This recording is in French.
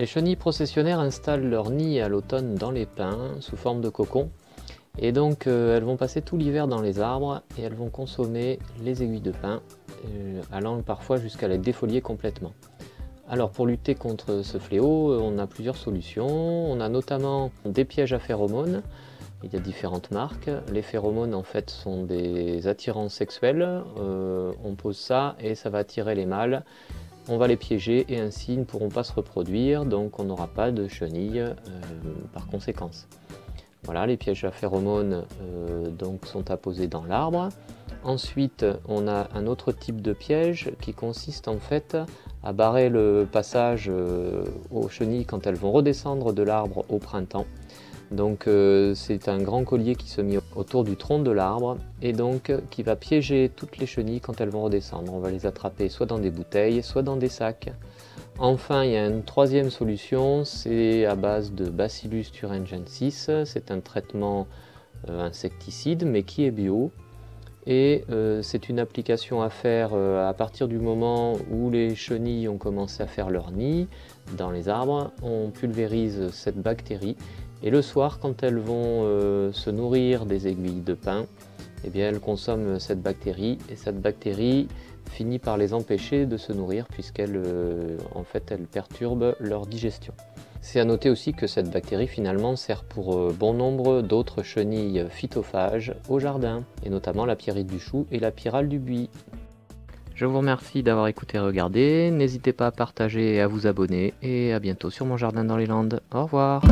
Les chenilles processionnaires installent leur nid à l'automne dans les pins sous forme de cocon. Et donc elles vont passer tout l'hiver dans les arbres et elles vont consommer les aiguilles de pin, allant parfois jusqu'à les défolier complètement. Alors pour lutter contre ce fléau, on a plusieurs solutions. On a notamment des pièges à phéromones. Il y a différentes marques. Les phéromones en fait sont des attirants sexuels. On pose ça et ça va attirer les mâles. On va les piéger et ainsi ils ne pourront pas se reproduire, donc on n'aura pas de chenilles par conséquence. Voilà, les pièges à phéromones donc sont apposés dans l'arbre. Ensuite, on a un autre type de piège qui consiste en fait à barrer le passage aux chenilles quand elles vont redescendre de l'arbre au printemps. Donc c'est un grand collier qui se met autour du tronc de l'arbre et donc qui va piéger toutes les chenilles quand elles vont redescendre. On va les attraper soit dans des bouteilles, soit dans des sacs. Enfin, il y a une troisième solution, c'est à base de Bacillus thuringiensis. C'est un traitement insecticide mais qui est bio. Et c'est une application à faire à partir du moment où les chenilles ont commencé à faire leur nid dans les arbres. On pulvérise cette bactérie et le soir, quand elles vont se nourrir des aiguilles de pin, eh bien, elles consomment cette bactérie et cette bactérie finit par les empêcher de se nourrir puisqu'elle en fait, elle perturbe leur digestion. C'est à noter aussi que cette bactérie finalement sert pour bon nombre d'autres chenilles phytophages au jardin, et notamment la pierrite du chou et la pyrale du buis. Je vous remercie d'avoir écouté et regardé, n'hésitez pas à partager et à vous abonner, et à bientôt sur mon jardin dans les Landes. Au revoir.